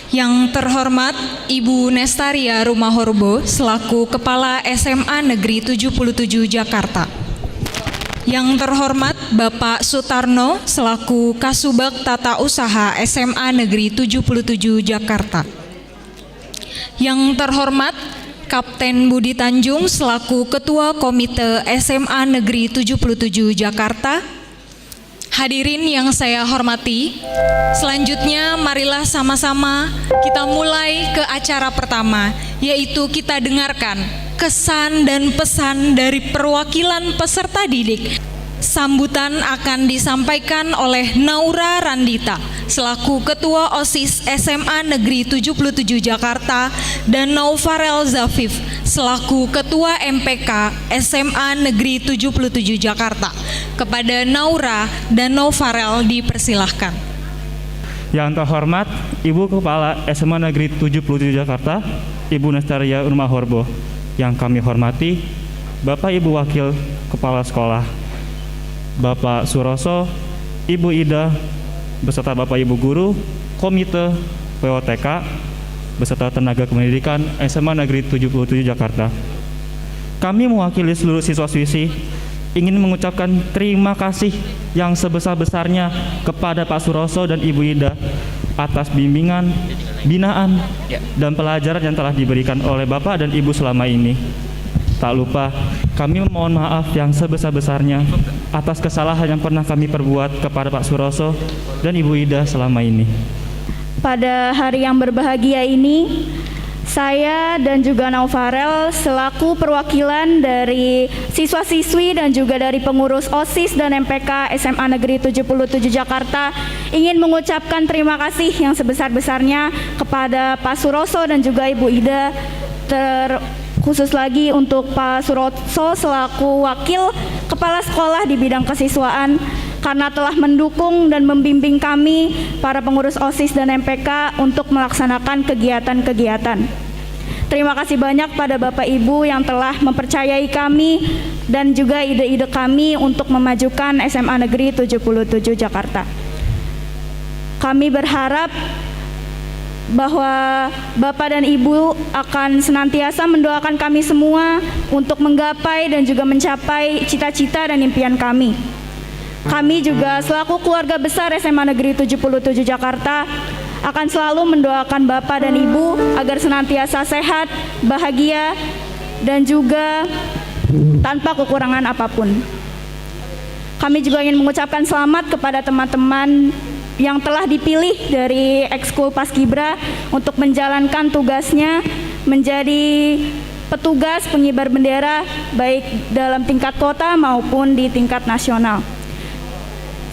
Yang terhormat Ibu Nestaria Rumahorbo selaku Kepala SMA Negeri 77 Jakarta. Yang terhormat Bapak Sutarno selaku Kasubag Tata Usaha SMA Negeri 77 Jakarta. Yang terhormat Kapten Budi Tanjung selaku Ketua Komite SMA Negeri 77 Jakarta. Hadirin yang saya hormati, selanjutnya marilah sama-sama kita mulai ke acara pertama, yaitu kita dengarkan kesan dan pesan dari perwakilan peserta didik. Sambutan akan disampaikan oleh Naura Randita selaku Ketua OSIS SMA Negeri 77 Jakarta dan Naufarel Zafif selaku Ketua MPK SMA Negeri 77 Jakarta. Kepada Naura dan Naufarel dipersilahkan. Yang terhormat Ibu Kepala SMA Negeri 77 Jakarta, Ibu Nestaria Rumahorbo. Yang kami hormati Bapak Ibu Wakil Kepala Sekolah, Bapak Suroso, Ibu Ida, beserta Bapak Ibu Guru, Komite POTK, beserta tenaga kependidikan SMA Negeri 77 Jakarta. Kami mewakili seluruh siswa-siswi ingin mengucapkan terima kasih yang sebesar-besarnya kepada Pak Suroso dan Ibu Ida atas bimbingan, binaan, dan pelajaran yang telah diberikan oleh Bapak dan Ibu selama ini. Tak lupa, kami memohon maaf yang sebesar-besarnya atas kesalahan yang pernah kami perbuat kepada Pak Suroso dan Ibu Ida selama ini. Pada hari yang berbahagia ini, saya dan juga Naufarel selaku perwakilan dari siswa-siswi dan juga dari pengurus OSIS dan MPK SMA Negeri 77 Jakarta ingin mengucapkan terima kasih yang sebesar-besarnya kepada Pak Suroso dan juga Ibu Ida, khusus lagi untuk Pak Suroso selaku Wakil Kepala Sekolah di bidang kesiswaan karena telah mendukung dan membimbing kami para pengurus OSIS dan MPK untuk melaksanakan kegiatan-kegiatan. Terima kasih banyak pada Bapak Ibu yang telah mempercayai kami dan juga ide-ide kami untuk memajukan SMA Negeri 77 Jakarta. Kami berharap bahwa Bapak dan Ibu akan senantiasa mendoakan kami semua untuk menggapai dan juga mencapai cita-cita dan impian kami. Kami juga selaku keluarga besar SMA Negeri 77 Jakarta akan selalu mendoakan Bapak dan Ibu agar senantiasa sehat, bahagia, dan juga tanpa kekurangan apapun. Kami juga ingin mengucapkan selamat kepada teman-teman yang telah dipilih dari Ekskul Paskibra untuk menjalankan tugasnya menjadi petugas pengibar bendera baik dalam tingkat kota maupun di tingkat nasional.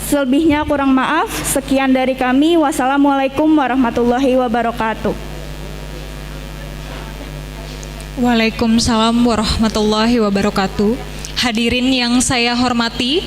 Selebihnya kurang maaf, sekian dari kami. Wassalamualaikum warahmatullahi wabarakatuh. Waalaikumsalam warahmatullahi wabarakatuh. Hadirin yang saya hormati,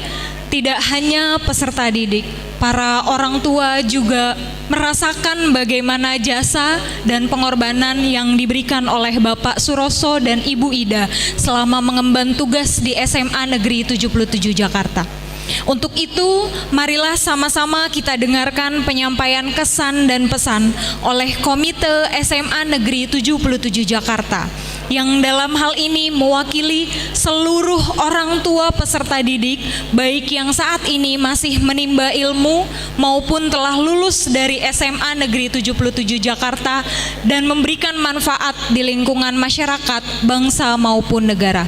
tidak hanya peserta didik, para orang tua juga merasakan bagaimana jasa dan pengorbanan yang diberikan oleh Bapak Suroso dan Ibu Ida selama mengemban tugas di SMA Negeri 77 Jakarta. Untuk itu, marilah sama-sama kita dengarkan penyampaian kesan dan pesan oleh Komite SMA Negeri 77 Jakarta yang dalam hal ini mewakili seluruh orang tua peserta didik, baik yang saat ini masih menimba ilmu maupun telah lulus dari SMA Negeri 77 Jakarta dan memberikan manfaat di lingkungan masyarakat, bangsa maupun negara.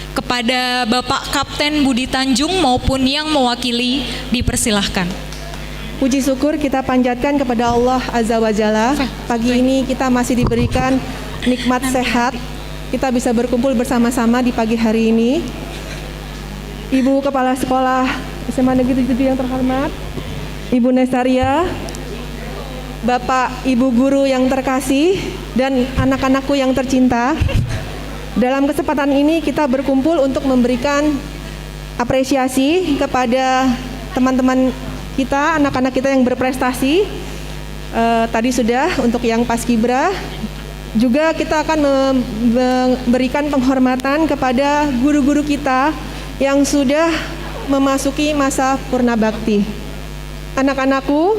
Kepada Bapak Kapten Budi Tanjung maupun yang mewakili dipersilahkan. Puji syukur kita panjatkan kepada Allah Azza wa Jalla. Pagi ini kita masih diberikan nikmat sehat. Kita bisa berkumpul bersama-sama di pagi hari ini. Ibu Kepala Sekolah SMA Negeri 77 yang terhormat, Ibu Nestaria, Bapak Ibu Guru yang terkasih, dan anak-anakku yang tercinta. Dalam kesempatan ini kita berkumpul untuk memberikan apresiasi kepada teman-teman kita, anak-anak kita yang berprestasi. Tadi sudah untuk yang Paskibra. Juga kita akan memberikan penghormatan kepada guru-guru kita yang sudah memasuki masa purna bakti. Anak-anakku,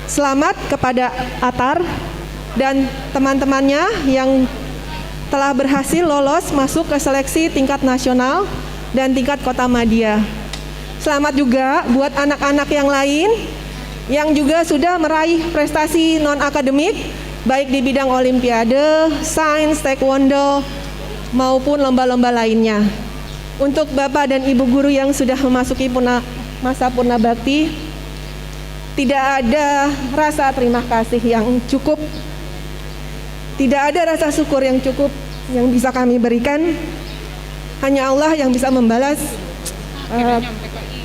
selamat kepada Atar dan teman-temannya yang telah berhasil lolos masuk ke seleksi tingkat nasional dan tingkat kota Madia. Selamat juga buat anak-anak yang lain yang juga sudah meraih prestasi non-akademik baik di bidang olimpiade, sains, taekwondo maupun lomba-lomba lainnya. Untuk Bapak dan Ibu guru yang sudah memasuki masa purna bakti, tidak ada rasa terima kasih yang cukup, tidak ada rasa syukur yang cukup yang bisa kami berikan. Hanya Allah yang bisa membalas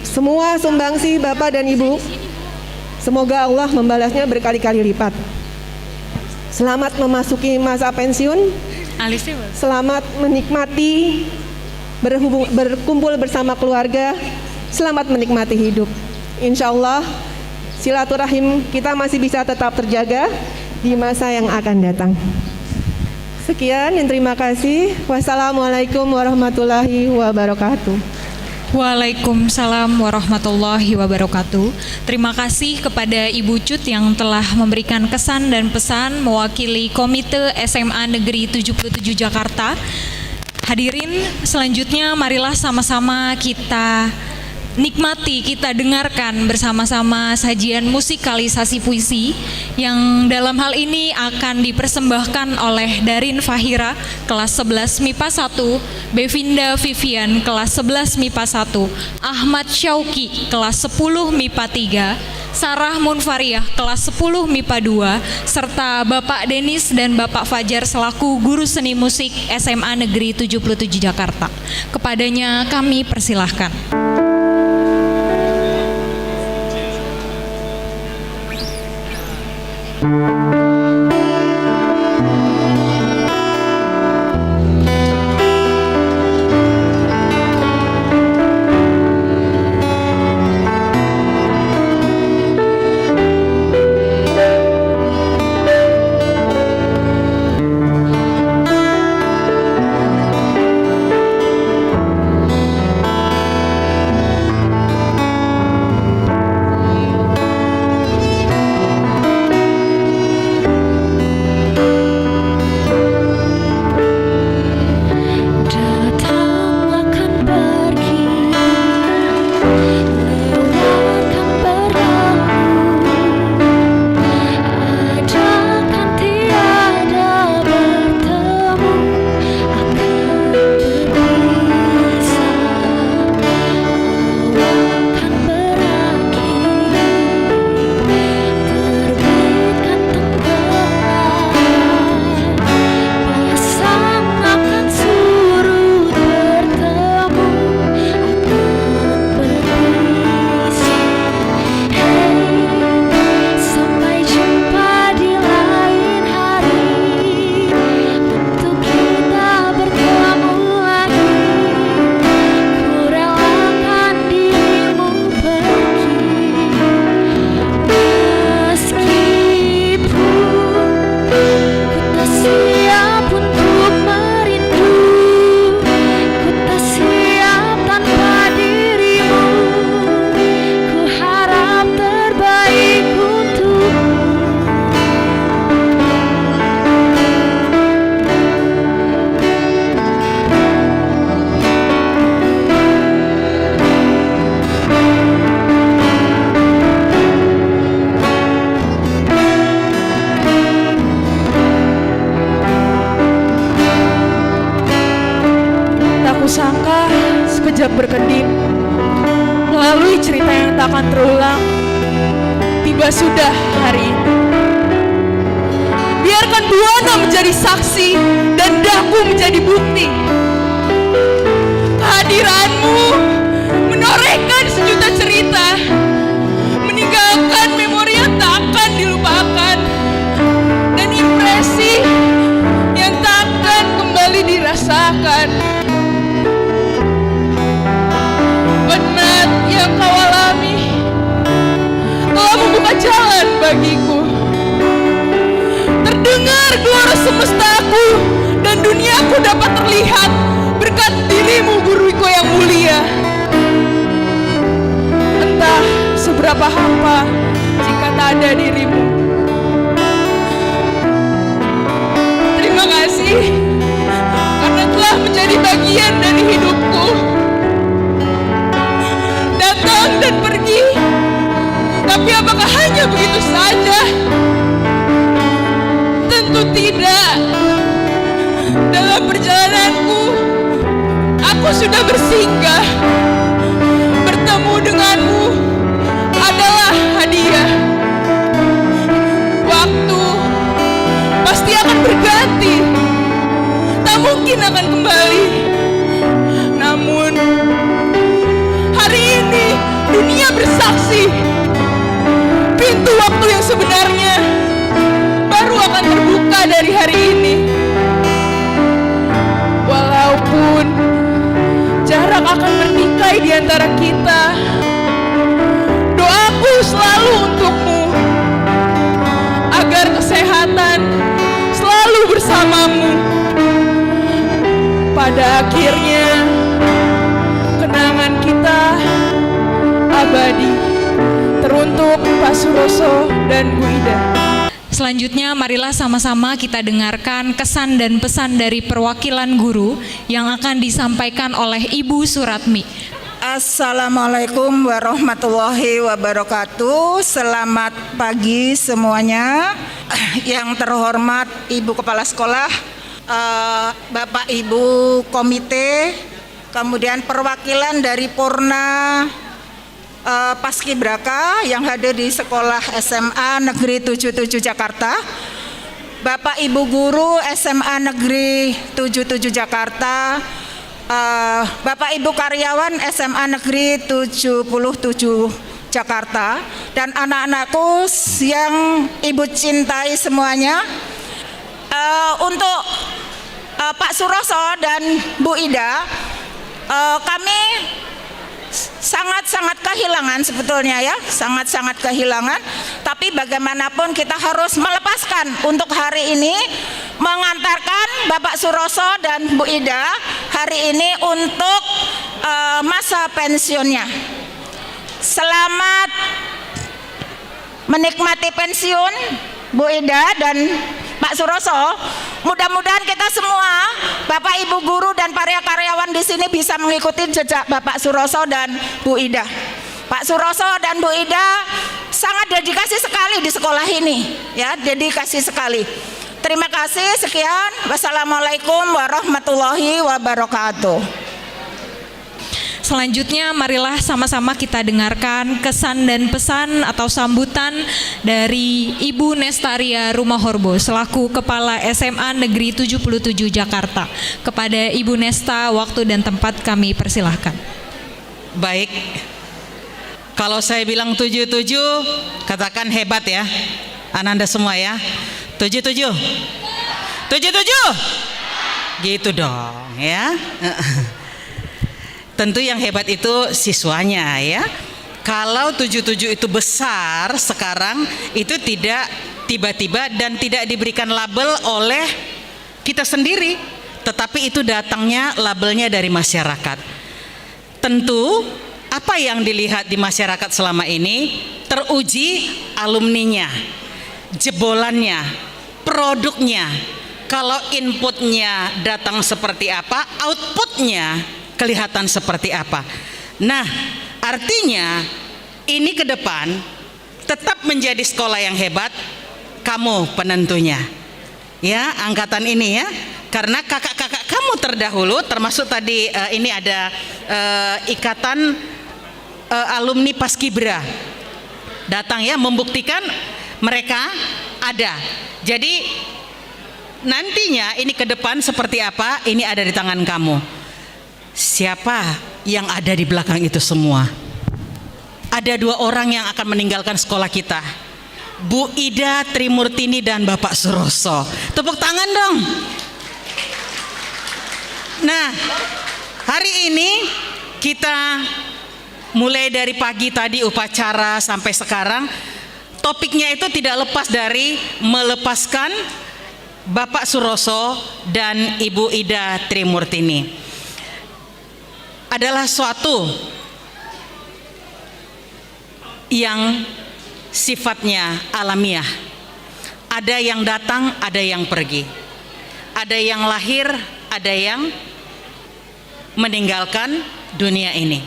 semua sumbangsi Bapak dan Ibu. Semoga Allah membalasnya berkali-kali lipat. Selamat memasuki masa pensiun. Selamat menikmati berkumpul bersama keluarga. Selamat menikmati hidup. Insya Allah silaturahim kita masih bisa tetap terjaga di masa yang akan datang. Sekian dan terima kasih. Wassalamualaikum warahmatullahi wabarakatuh. Waalaikumsalam warahmatullahi wabarakatuh. Terima kasih kepada Ibu Cut yang telah memberikan kesan dan pesan mewakili Komite SMA Negeri 77 Jakarta. Hadirin, selanjutnya marilah sama-sama kita nikmati, kita dengarkan bersama-sama sajian musikalisasi puisi yang dalam hal ini akan dipersembahkan oleh Darin Fahira kelas 11 MIPA 1, Bevinda Vivian kelas 11 MIPA 1, Ahmad Syauki kelas 10 MIPA 3, Sarah Munfariah kelas 10 MIPA 2, serta Bapak Denis dan Bapak Fajar selaku guru seni musik SMA Negeri 77 Jakarta. Kepadanya kami persilahkan. Kusangka sekejap berkedip melalui cerita yang tak akan terulang. Tiba sudah hari ini. Biarkan buana menjadi saksi dan daku menjadi bukti. Kehadiranmu menorehkan sejuta cerita, meninggalkan memori yang tak akan dilupakan dan impresi yang tak akan kembali dirasakan. Yang kau alami telah membuka jalan bagiku. Terdengar gelora semestaku dan duniaku dapat terlihat berkat dirimu, guruku yang mulia. Entah seberapa hampa jika tak ada dirimu. kasih karena telah menjadi bagian dari hidupku. Datang dan pergi, tapi apakah hanya begitu saja? Tentu tidak. Dalam perjalananku, aku sudah bersinggah. Bertemu denganmu adalah hadiah. Waktu pasti akan berganti, tak mungkin akan kembali. Namun hari ini dunia bersaksi, pintu waktu yang sebenarnya baru akan terbuka dari hari ini. Walaupun jarak akan bertikai di antara kita, doaku selalu untukmu agar kesehatan selalu bersamamu. Pada akhirnya kenangan kita abadi, teruntuk Pak Suroso dan Bu Ida. Selanjutnya marilah sama-sama kita dengarkan kesan dan pesan dari perwakilan guru yang akan disampaikan oleh Ibu Suratmi. Assalamualaikum warahmatullahi wabarakatuh. Selamat pagi semuanya. Yang terhormat Ibu Kepala Sekolah, Bapak Ibu Komite, kemudian perwakilan dari Purna Paskibraka yang hadir di Sekolah SMA Negeri 77 Jakarta, Bapak Ibu Guru SMA Negeri 77 Jakarta, Bapak Ibu karyawan SMA Negeri 77 Jakarta, dan anak-anakku yang Ibu cintai semuanya. Untuk Pak Suroso dan Bu Ida, kami sangat-sangat kehilangan sebetulnya ya, sangat-sangat kehilangan. Tapi bagaimanapun kita harus melepaskan untuk hari ini, mengantarkan Bapak Suroso dan Bu Ida hari ini untuk masa pensiunnya. Selamat menikmati pensiun Bu Ida dan Pak Suroso. Mudah-mudahan kita semua, Bapak Ibu guru dan para karyawan di sini bisa mengikuti jejak Bapak Suroso dan Bu Ida. Pak Suroso dan Bu Ida sangat dedikasi sekali di sekolah ini, ya, dedikasi sekali. Terima kasih, sekian. Wassalamualaikum warahmatullahi wabarakatuh. Selanjutnya marilah sama-sama kita dengarkan kesan dan pesan atau sambutan dari Ibu Nestaria Rumahorbo selaku Kepala SMA Negeri 77 Jakarta. Kepada Ibu Nesta, waktu dan tempat kami persilahkan. Baik, kalau saya bilang 77, katakan hebat ya, Ananda semua ya. 77, 77, gitu dong ya. Tentu yang hebat itu siswanya ya. Kalau 77 itu besar sekarang, itu tidak tiba-tiba dan tidak diberikan label oleh kita sendiri, tetapi itu datangnya labelnya dari masyarakat. Tentu apa yang dilihat di masyarakat selama ini teruji alumninya, jebolannya, produknya. Kalau inputnya datang seperti apa, outputnya kelihatan seperti apa. Nah, artinya ini ke depan tetap menjadi sekolah yang hebat. Kamu penentunya ya, angkatan ini ya, karena kakak-kakak kamu terdahulu, termasuk tadi ini ada ikatan alumni Paskibra datang ya, membuktikan mereka ada. Jadi nantinya ini ke depan seperti apa, ini ada di tangan kamu. Siapa yang ada di belakang itu semua? Ada dua orang yang akan meninggalkan sekolah kita, Bu Ida Trimurtini dan Bapak Suroso. Tepuk tangan dong. Nah, hari ini kita mulai dari pagi tadi upacara sampai sekarang, topiknya itu tidak lepas dari melepaskan Bapak Suroso dan Ibu Ida Trimurtini. Adalah suatu yang sifatnya alamiah. Ada yang datang, ada yang pergi. ada yang lahir, ada yang meninggalkan dunia ini.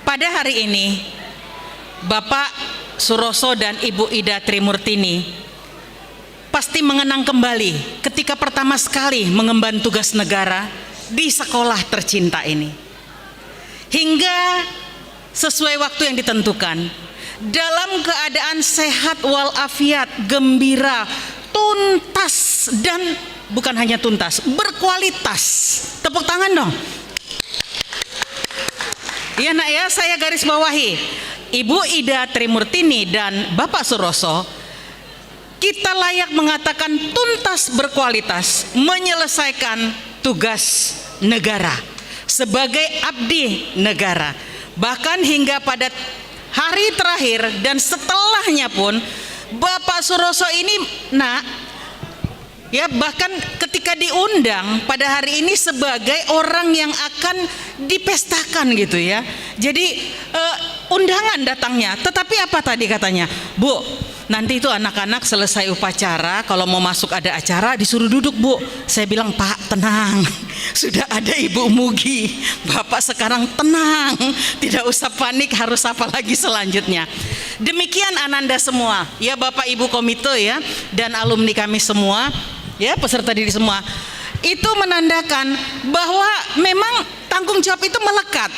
Pada hari ini, Bapak Suroso dan Ibu Ida Trimurtini pasti mengenang kembali ketika pertama sekali mengemban tugas negara di sekolah tercinta ini. Hingga sesuai waktu yang ditentukan, dalam keadaan sehat walafiat, gembira, tuntas, dan bukan hanya tuntas, berkualitas. Tepuk tangan dong. Ya nak ya, saya garis bawahi, Ibu Ida Trimurtini dan Bapak Suroso, kita layak mengatakan tuntas berkualitas menyelesaikan tugas negara sebagai abdi negara. Bahkan hingga pada hari terakhir dan setelahnya pun Bapak Suroso ini nak ya, bahkan ketika diundang pada hari ini sebagai orang yang akan dipestakan gitu ya. Jadi undangan datangnya, tetapi apa tadi katanya, Bu, nanti itu anak-anak selesai upacara, kalau mau masuk ada acara disuruh duduk, Bu. Saya bilang, Pak tenang, sudah ada Ibu Mugi, Bapak sekarang tenang, tidak usah panik, harus apa lagi selanjutnya. Demikian Ananda semua, ya Bapak Ibu komite ya, dan alumni kami semua, ya peserta didik semua, itu menandakan bahwa memang tanggung jawab itu melekat,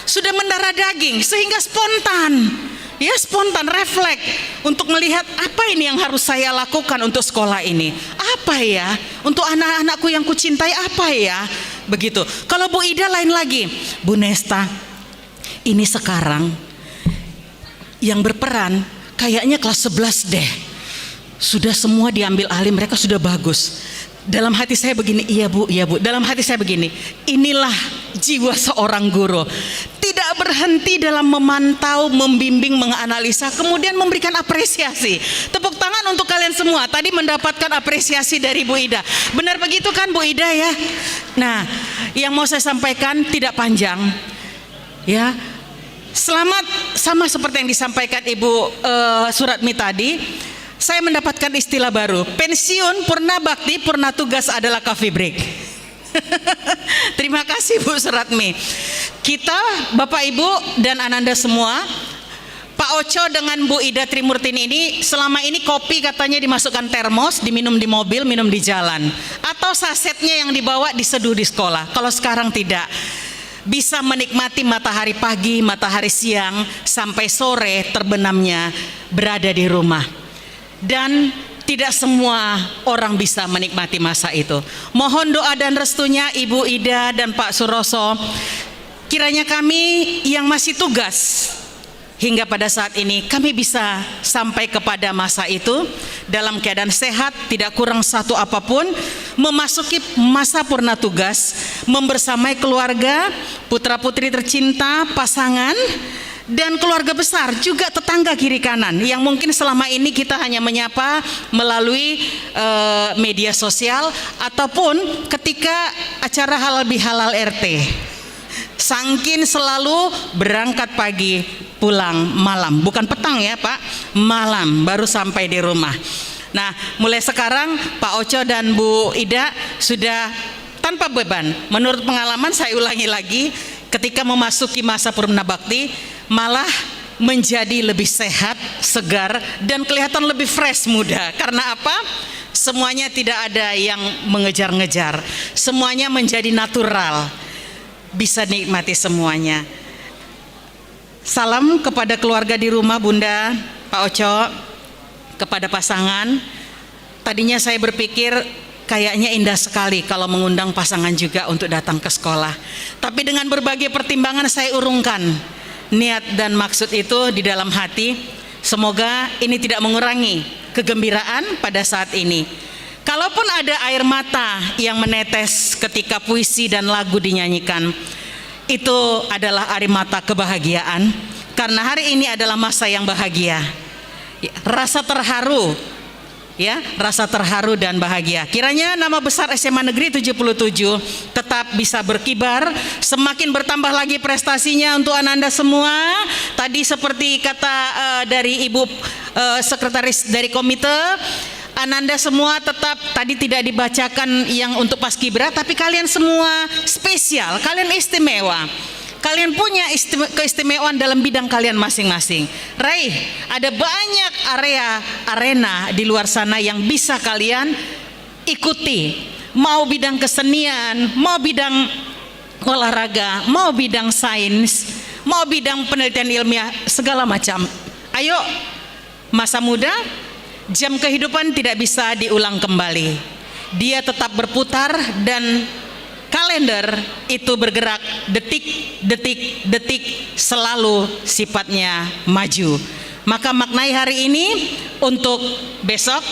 sudah mendarah daging, sehingga spontan, ya spontan, refleks untuk melihat apa ini yang harus saya lakukan untuk sekolah ini, apa ya untuk anak-anakku yang kucintai, apa ya begitu. Kalau Bu Ida lain lagi, Bu Nesta, ini sekarang yang berperan kayaknya kelas 11 deh, sudah semua diambil alih, mereka sudah bagus. Dalam hati saya begini, iya Bu, dalam hati saya begini, inilah jiwa seorang guru, tidak berhenti dalam memantau, membimbing, menganalisa, kemudian memberikan apresiasi. Tepuk tangan untuk kalian semua, tadi mendapatkan apresiasi dari Bu Ida. Benar begitu kan Bu Ida ya? Nah, yang mau saya sampaikan tidak panjang ya. Selamat, sama seperti yang disampaikan Ibu Suratmi tadi, saya mendapatkan istilah baru, pensiun purna bakti, purna tugas adalah coffee break. Terima kasih Bu Suratmi. Kita Bapak Ibu dan Ananda semua, Pak Oco dengan Bu Ida Trimurtini ini selama ini kopi katanya dimasukkan termos, diminum di mobil, minum di jalan, atau sasetnya yang dibawa diseduh di sekolah. Kalau sekarang tidak, bisa menikmati matahari pagi, matahari siang, sampai sore terbenamnya berada di rumah. Dan tidak semua orang bisa menikmati masa itu. Mohon doa dan restunya Ibu Ida dan Pak Suroso, kiranya kami yang masih tugas hingga pada saat ini, kami bisa sampai kepada masa itu dalam keadaan sehat, tidak kurang satu apapun, memasuki masa purna tugas, membersamai keluarga, putra-putri tercinta, pasangan, dan keluarga besar, juga tetangga kiri kanan yang mungkin selama ini kita hanya menyapa melalui media sosial ataupun ketika acara halal bihalal RT. Sangkin selalu berangkat pagi, pulang malam, bukan petang ya Pak, malam baru sampai di rumah. Nah, mulai sekarang Pak Oco dan Bu Ida sudah tanpa beban. Menurut pengalaman, saya ulangi lagi, ketika memasuki masa purna bakti malah menjadi lebih sehat, segar, dan kelihatan lebih fresh, muda. Karena apa? Semuanya tidak ada yang mengejar-ngejar, semuanya menjadi natural, bisa nikmati semuanya. Salam kepada keluarga di rumah, Bunda, Pak Oco, kepada pasangan. Tadinya saya berpikir kayaknya indah sekali kalau mengundang pasangan juga untuk datang ke sekolah, tapi dengan berbagai pertimbangan saya urungkan niat dan maksud itu di dalam hati. Semoga ini tidak mengurangi kegembiraan pada saat ini. Kalaupun ada air mata yang menetes ketika puisi dan lagu dinyanyikan, itu adalah air mata kebahagiaan, karena hari ini adalah masa yang bahagia. Rasa terharu, ya, rasa terharu dan bahagia. Kiranya nama besar SMA Negeri 77 tetap bisa berkibar, semakin bertambah lagi prestasinya untuk Ananda semua. Tadi seperti kata dari Ibu Sekretaris dari komite, Ananda semua tetap tadi tidak dibacakan yang untuk Paskibra, tapi kalian semua spesial, kalian istimewa. Kalian punya keistimewaan dalam bidang kalian masing-masing. Raih, ada banyak arena di luar sana yang bisa kalian ikuti. Mau bidang kesenian, mau bidang olahraga, mau bidang sains, mau bidang penelitian ilmiah, segala macam. Ayo, masa muda, jam kehidupan tidak bisa diulang kembali. Dia tetap berputar dan kalender itu bergerak detik selalu sifatnya maju. Maka maknai hari ini untuk besok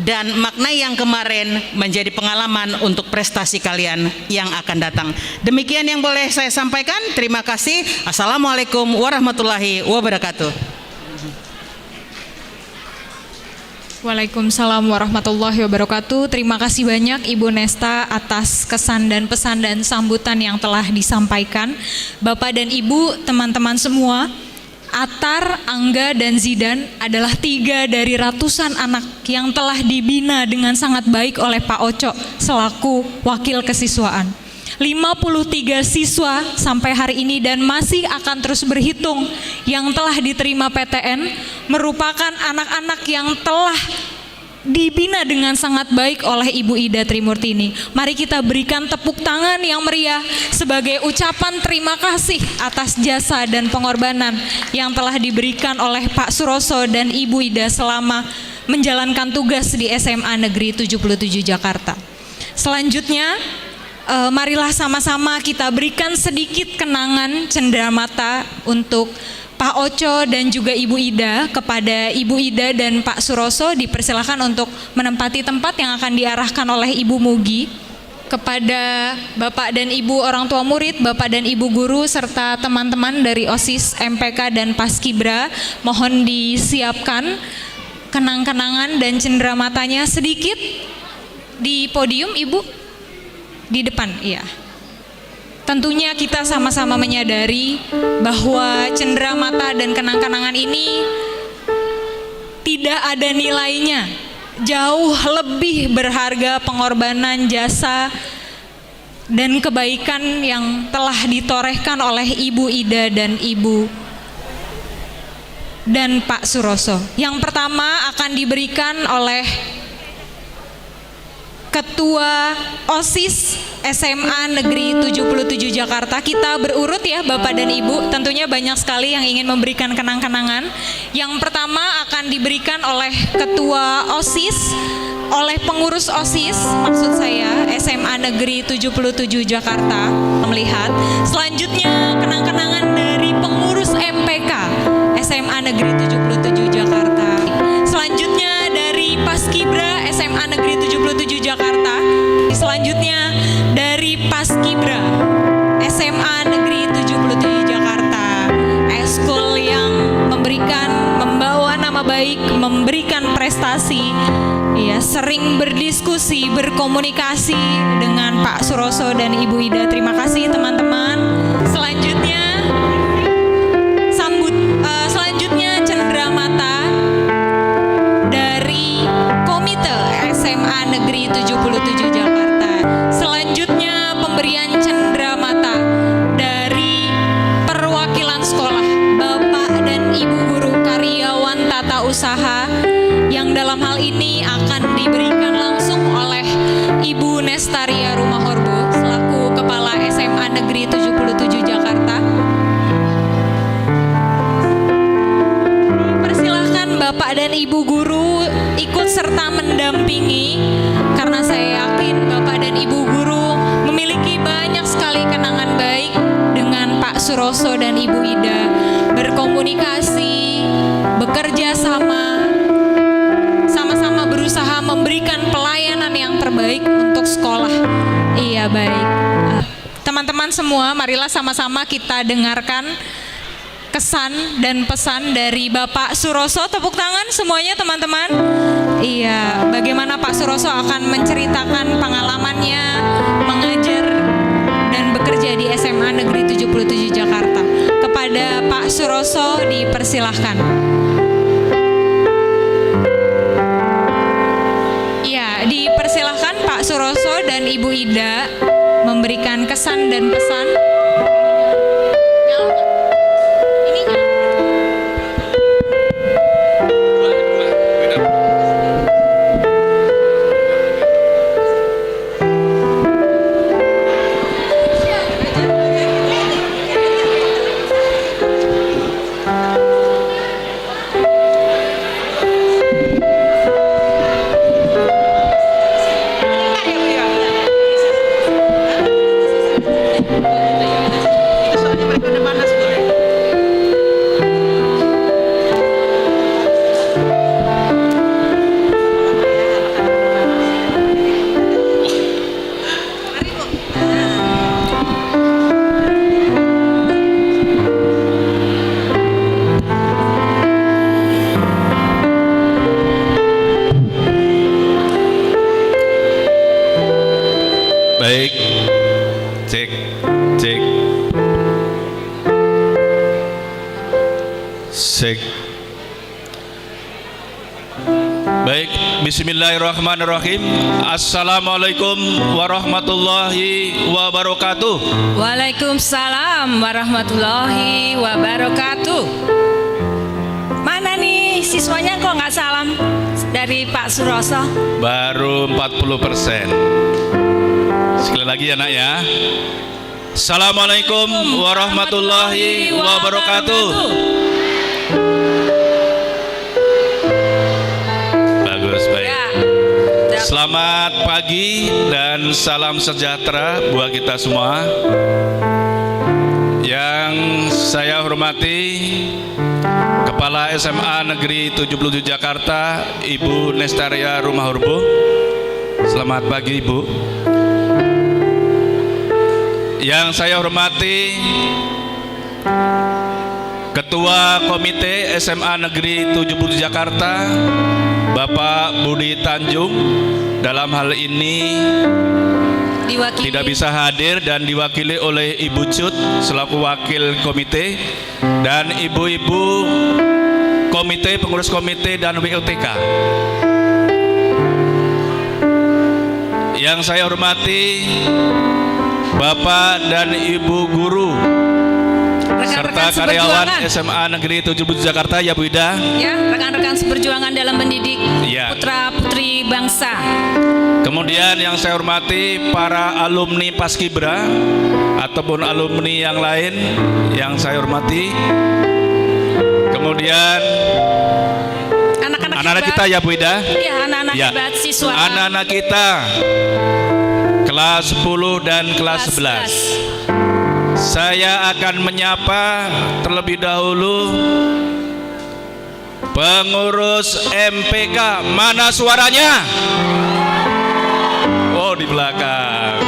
dan maknai yang kemarin menjadi pengalaman untuk prestasi kalian yang akan datang. Demikian yang boleh saya sampaikan. Terima kasih. Assalamualaikum warahmatullahi wabarakatuh. Waalaikumsalam warahmatullahi wabarakatuh. Terima kasih banyak Ibu Nesta atas kesan dan pesan dan sambutan yang telah disampaikan. Bapak dan Ibu, teman-teman semua, Atar, Angga, dan Zidan adalah 3 dari ratusan anak yang telah dibina dengan sangat baik oleh Pak Oco selaku wakil kesiswaan. 53 siswa sampai hari ini dan masih akan terus berhitung yang telah diterima PTN merupakan anak-anak yang telah dibina dengan sangat baik oleh Ibu Ida Trimurtini. Mari kita berikan tepuk tangan yang meriah sebagai ucapan terima kasih atas jasa dan pengorbanan yang telah diberikan oleh Pak Suroso dan Ibu Ida selama menjalankan tugas di SMA Negeri 77 Jakarta. Selanjutnya, marilah sama-sama kita berikan sedikit kenangan cenderamata untuk Pak Oco dan juga Ibu Ida. Kepada Ibu Ida dan Pak Suroso dipersilakan untuk menempati tempat yang akan diarahkan oleh Ibu Mugi. Kepada Bapak dan Ibu orang tua murid, Bapak dan Ibu guru, serta teman-teman dari OSIS, MPK, dan Paskibra, mohon disiapkan kenang-kenangan dan cenderamatanya sedikit di podium, Ibu. Di depan, iya. Tentunya kita sama-sama menyadari bahwa cenderamata dan kenang-kenangan ini tidak ada nilainya. Jauh lebih berharga pengorbanan, jasa, dan kebaikan yang telah ditorehkan oleh Ibu Ida dan Ibu dan Pak Suroso. Yang pertama akan diberikan oleh Ketua OSIS SMA Negeri 77 Jakarta. Kita berurut ya Bapak dan Ibu. Tentunya banyak sekali yang ingin memberikan kenang-kenangan. Yang pertama akan diberikan oleh Ketua OSIS, oleh pengurus OSIS, maksud saya SMA Negeri 77 Jakarta. Melihat selanjutnya kenang-kenangan dari pengurus MPK SMA Negeri 77 Jakarta. Selanjutnya dari Paskibra SMA Negeri 77 Jakarta. Selanjutnya dari Paskibra SMA Negeri 77 Jakarta. Eskul yang membawa nama baik, memberikan prestasi, ya, sering berdiskusi, berkomunikasi dengan Pak Suroso dan Ibu Ida. Terima kasih teman-teman. Selanjutnya cenderamata dari Komite SMA Negeri 77 Jakarta. Selanjutnya pemberian cenderamata dari perwakilan sekolah, Bapak dan Ibu guru karyawan tata usaha, yang dalam hal ini akan diberikan langsung oleh Ibu Nestaria Rumahorbo selaku Kepala SMA Negeri 77 Jakarta. Persilahkan Bapak dan Ibu guru ikut serta mendampingi, karena saya yakin Bapak dan Ibu guru memiliki banyak sekali kenangan baik dengan Pak Suroso dan Ibu Ida, berkomunikasi, bekerja sama-sama berusaha memberikan pelayanan yang terbaik untuk sekolah. Iya, baik. Teman-teman semua, marilah sama-sama kita dengarkan kesan dan pesan dari Bapak Suroso. Tepuk tangan semuanya teman-teman. Iya, bagaimana Pak Suroso akan menceritakan pengalamannya mengajar dan bekerja di SMA Negeri 77 Jakarta. Kepada Pak Suroso dipersilahkan. kesan dan pesan. Ini nyala. Baik, cek, cek, cek. Baik, bismillahirrahmanirrahim. Assalamualaikum warahmatullahi wabarakatuh. Waalaikumsalam warahmatullahi wabarakatuh. Mana nih siswanya kok nggak salam dari Pak Suroso? Baru 40%. Sekali lagi ya nak ya. Assalamualaikum warahmatullahi wabarakatuh. Bagus, baik. Ya. Selamat pagi dan salam sejahtera buat kita semua. Yang saya hormati Kepala SMA Negeri 77 Jakarta, Ibu Nestaria Rumahorbo. Selamat pagi Ibu. Yang saya hormati Ketua Komite SMA Negeri 77 Jakarta, Bapak Budi Tanjung. Dalam hal ini tidak bisa hadir dan diwakili oleh Ibu Cut selaku wakil komite dan ibu-ibu komite, pengurus komite dan WUTK. Yang saya hormati Bapak dan Ibu guru serta karyawan SMA Negeri 77 Jakarta, ya Bu Ida. Ya, rekan-rekan seperjuangan dalam mendidik Ya. putra-putri bangsa. Kemudian yang saya hormati para alumni Paskibra ataupun alumni yang lain yang saya hormati. Kemudian anak-anak kita ya Bu Ida. Ya, anak-anak Ya. hebat siswa. Anak-anak kita kelas 10 dan kelas 11. Saya akan menyapa terlebih dahulu pengurus MPK. Mana suaranya? Oh, di belakang.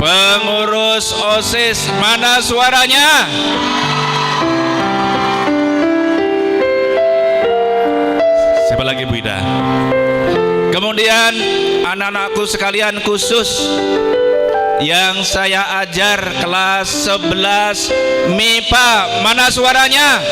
Pengurus OSIS, mana suaranya? Siapa lagi Bu Ida? Kemudian anak-anakku sekalian khusus yang saya ajar kelas 11 MIPA, mana suaranya?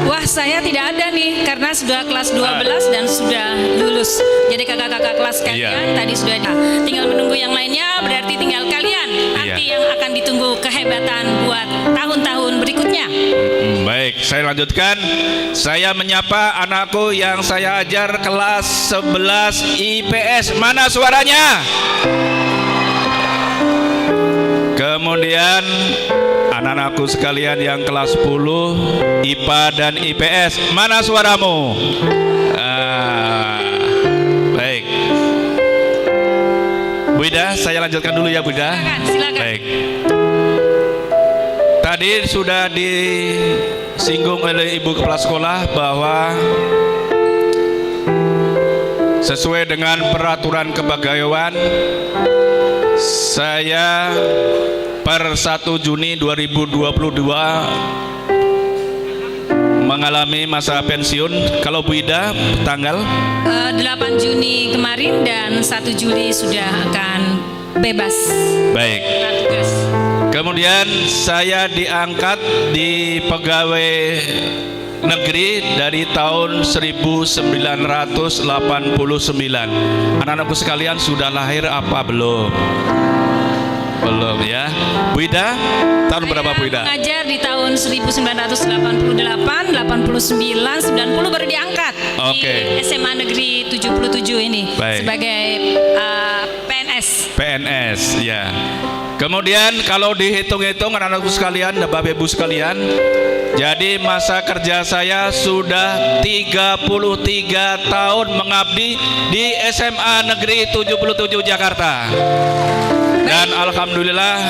Wah, saya tidak ada nih karena sudah kelas 12 dan sudah lulus. Jadi kakak-kakak kelas kalian tadi sudah ada. Tinggal menunggu yang lainnya, berarti tinggal kalian nanti yang akan ditunggu kehebatan buat tahun-tahun berikutnya. Baik, saya lanjutkan. Saya menyapa anakku yang saya ajar kelas 11 IPS, mana suaranya? Kemudian anak-anakku sekalian yang kelas 10 IPA dan IPS, mana suaramu? Baik Bu Ida, saya lanjutkan dulu ya Bu Ida. Silakan. Baik. Tadi sudah disinggung oleh Ibu Kepala Sekolah bahwa sesuai dengan peraturan kepegawaian, saya per 1 Juni 2022 mengalami masa pensiun. Kalau Bu Ida tanggal 8 Juni kemarin dan 1 Juli sudah akan bebas. Baik. Tugas. Kemudian saya diangkat di pegawai negeri dari tahun 1989. Anak-anakku sekalian sudah lahir apa belum? Belum ya. Bu Ida, tahun berapa Bu Ida? Mengajar di tahun 1988, 89, 90 baru diangkat di SMA Negeri 77 ini. Baik. Sebagai PNS. PNS ya. Kemudian kalau dihitung-hitung anak-anakku sekalian dan Bapak Ibu sekalian, jadi masa kerja saya sudah 33 tahun mengabdi di SMA Negeri 77 Jakarta. Dan alhamdulillah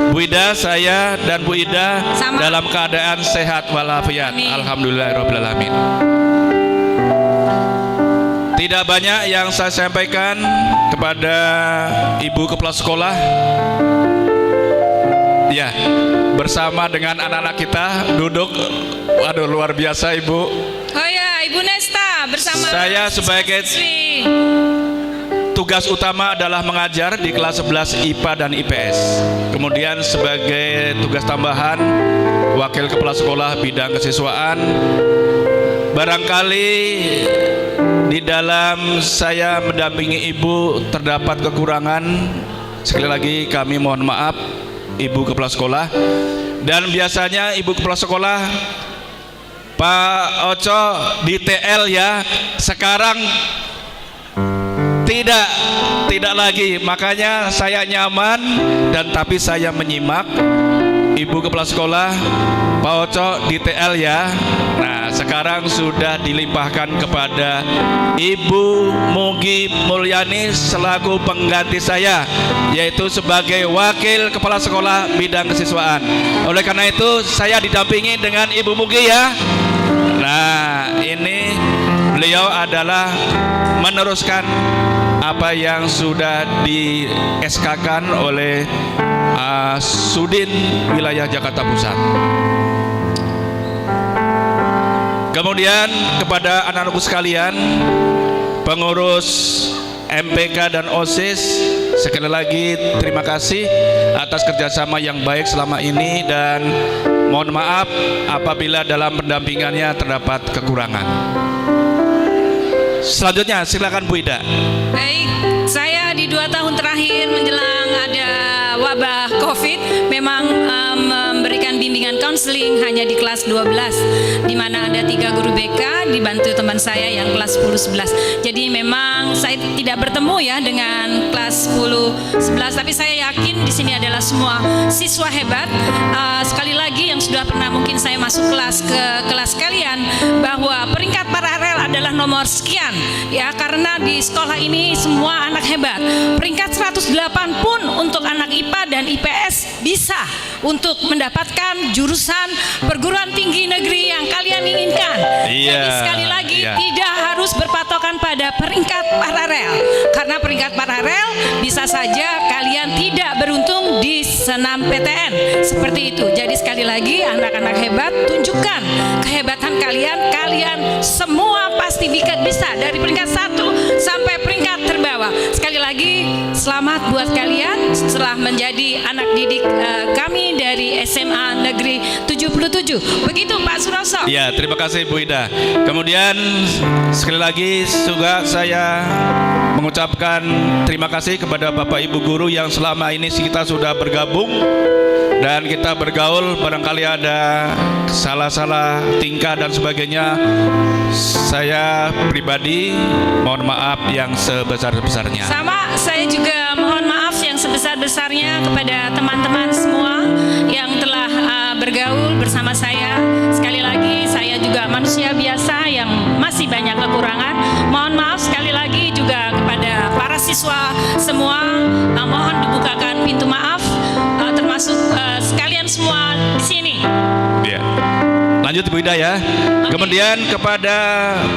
Bu Ida, saya dan Bu Ida dalam keadaan sehat walafiat. Alhamdulillahirabbil alamin. Tidak banyak yang saya sampaikan kepada Ibu Kepala Sekolah. Ya, bersama dengan anak-anak kita duduk. Waduh, luar biasa Ibu. Oh ya, Ibu Nesta bersama saya sebagai tugas utama adalah mengajar di kelas 11 IPA dan IPS. Kemudian sebagai tugas tambahan Wakil Kepala Sekolah bidang kesiswaan. Barangkali di dalam saya mendampingi Ibu terdapat kekurangan. Sekali lagi kami mohon maaf Ibu Kepala Sekolah. Dan biasanya Ibu Kepala Sekolah Pak Oco di TL ya, sekarang tidak lagi. Makanya saya nyaman dan tapi saya menyimak Ibu Kepala Sekolah Pak Oco di TL ya. Nah, sekarang sudah dilimpahkan kepada Ibu Mugi Mulyani selaku pengganti saya, yaitu sebagai Wakil Kepala Sekolah bidang kesiswaan. Oleh karena itu saya didampingi dengan Ibu Mugi ya. Nah, ini beliau adalah meneruskan apa yang sudah di SK-kan oleh Sudin Wilayah Jakarta Pusat. Kemudian kepada anak-anakku sekalian, pengurus MPK dan OSIS, sekali lagi terima kasih atas kerjasama yang baik selama ini dan mohon maaf apabila dalam pendampingannya terdapat kekurangan. Selanjutnya silakan Bu Ida. Baik, saya di 2 tahun terakhir menjelang ada wabah COVID memang memberikan bimbingan konseling hanya di kelas 12, di mana ada 3 guru BK dibantu teman saya yang kelas 10-11. Jadi memang saya tidak bertemu ya dengan kelas 10-11, tapi saya yakin di sini adalah semua siswa hebat. Sekali lagi yang sudah pernah mungkin saya masuk kelas kalian, bahwa peringkat paralel adalah nomor sekian ya, karena di sekolah ini semua anak hebat. Peringkat 108 pun untuk anak IPA dan IPS bisa untuk mendapatkan jurusan perguruan tinggi negeri yang kalian inginkan. Jadi sekali lagi tidak harus berpatokan pada peringkat paralel, karena peringkat paralel bisa saja kalian tidak beruntung di senam PTN seperti itu. Jadi sekali lagi anak-anak hebat, tunjukkan kehebatan kalian. Kalian semua pasti bisa dari peringkat 1 sampai peringkat terbawah. Sekali lagi selamat buat kalian setelah menjadi anak didik kami dari SMA Negeri 77. Begitu Pak Suroso. Ya, terima kasih Bu Ida. Kemudian sekali lagi juga saya mengucapkan terima kasih kepada Bapak Ibu guru yang selama ini kita sudah bergabung dan kita bergaul, barangkali ada salah-salah tingkah dan sebagainya. Saya pribadi mohon maaf yang sebesar-besarnya. Sama, saya juga mohon maaf yang sebesar-besarnya kepada teman-teman semua yang telah bergaul bersama saya. Sekali lagi saya juga manusia biasa yang masih banyak kekurangan. Mohon maaf sekali lagi juga kepada para siswa semua. Mohon dibukakan pintu maaf, termasuk sekalian semua di sini. Ya. Lanjut Bu Ida ya. Kemudian kepada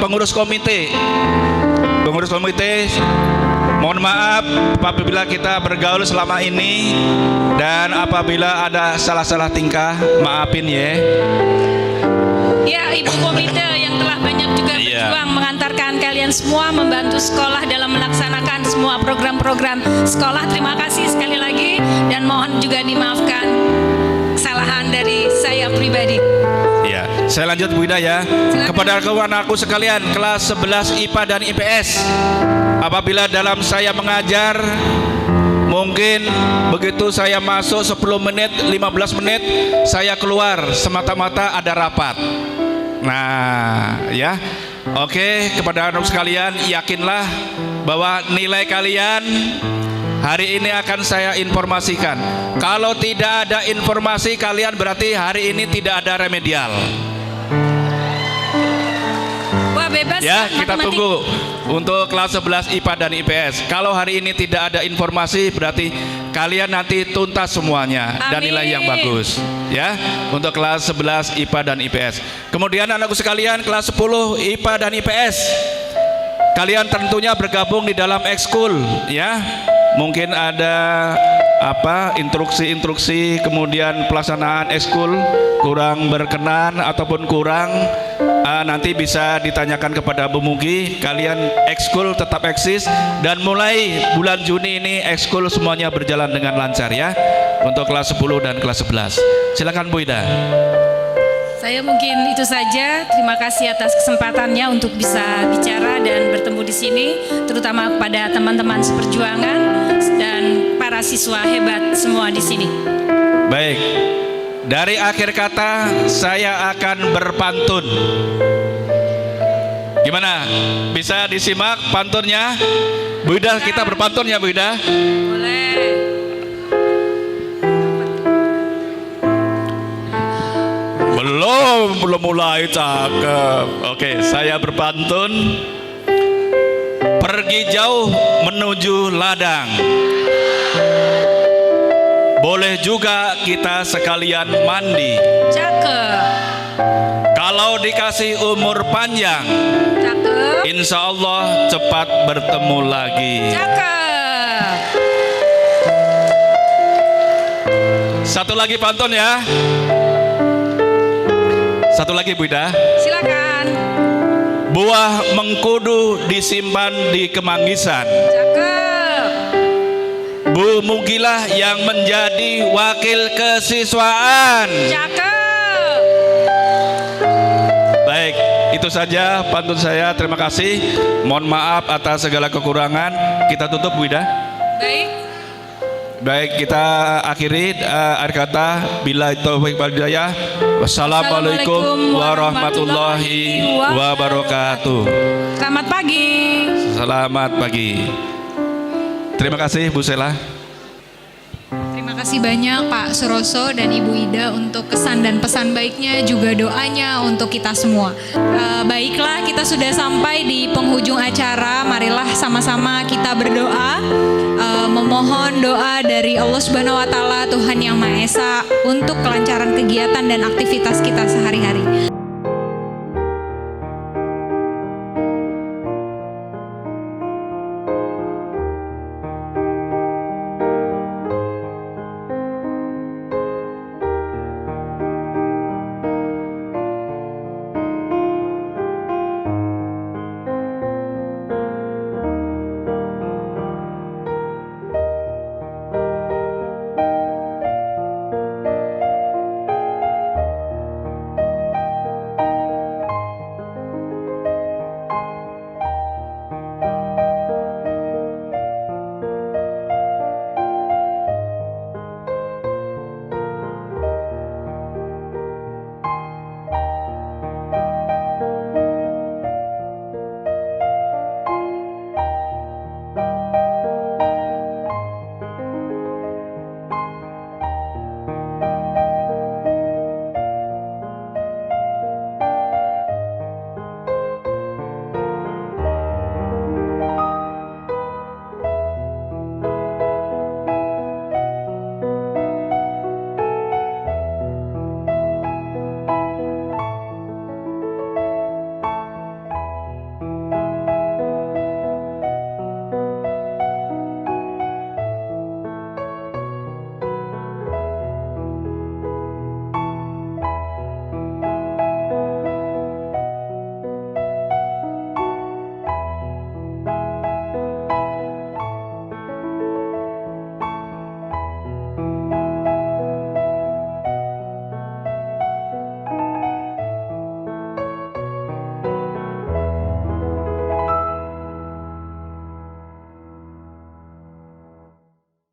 pengurus komite. Pengurus komite, mohon maaf apabila kita bergaul selama ini dan apabila ada salah-salah tingkah, maafin ya. Ya, Ibu komite yang telah banyak juga berjuang mengantarkan kalian semua, membantu sekolah dalam melaksanakan semua program-program sekolah. Terima kasih sekali lagi dan mohon juga dimaafkan kesalahan dari saya pribadi. Ya. Saya lanjut Bu Ida ya. Kepada kawan-kawanku sekalian kelas 11 IPA dan IPS, apabila dalam saya mengajar mungkin begitu saya masuk 10 menit 15 menit saya keluar semata-mata ada rapat. Nah ya, oke, kepada anak sekalian yakinlah bahwa nilai kalian hari ini akan saya informasikan. Kalau tidak ada informasi kalian berarti hari ini tidak ada remedial. Wah, bebas Ya, Pak, kita matematik. tunggu untuk kelas 11 IPA dan IPS. Kalau hari ini tidak ada informasi berarti kalian nanti tuntas semuanya dan Amin. nilai yang bagus. Ya, untuk kelas 11 IPA dan IPS. Kemudian anakku sekalian kelas 10 IPA dan IPS. Kalian tentunya bergabung di dalam ekskul ya. Mungkin ada instruksi-instruksi kemudian pelaksanaan ekskul kurang berkenan ataupun kurang, nanti bisa ditanyakan kepada Bu Mugi. Kalian ekskul tetap eksis dan mulai bulan Juni ini ekskul semuanya berjalan dengan lancar ya untuk kelas 10 dan kelas 11. Silakan Bu Ida. Saya mungkin itu saja. Terima kasih atas kesempatannya untuk bisa bicara dan bertemu di sini, terutama kepada teman-teman seperjuangan dan para siswa hebat semua di sini. Baik. Dari akhir kata saya akan berpantun. Gimana? Bisa disimak pantunnya? Bu Ida, kita berpantun ya Bu Ida? Boleh. Belum mulai, cakep. Oke, saya berpantun. Pergi jauh menuju ladang. Boleh juga kita sekalian mandi. Cakep. Kalau dikasih umur panjang, Cakep. insya Allah cepat bertemu lagi. Cakep. Satu lagi pantun ya. Satu lagi Bu Ida. Silakan. Buah mengkudu disimpan di kemanggisan. Cakep. Bu Mugilah yang menjadi wakil kesiswaan. Cakep. Baik, itu saja pantun saya. Terima kasih. Mohon maaf atas segala kekurangan. Kita tutup Bu Ida. Baik. Baik, kita akhiri akhir kata bila taufik wal hidayah. Wassalamualaikum warahmatullahi wabarakatuh. Selamat pagi. Selamat pagi. Terima kasih Bu Sela. Terima kasih banyak Pak Suroso dan Ibu Ida untuk kesan dan pesan baiknya, juga doanya untuk kita semua. Baiklah, kita sudah sampai di penghujung acara. Marilah sama-sama kita berdoa, memohon doa dari Allah Subhanahu wa Ta'ala, Tuhan Yang Maha Esa, untuk kelancaran kegiatan dan aktivitas kita sehari.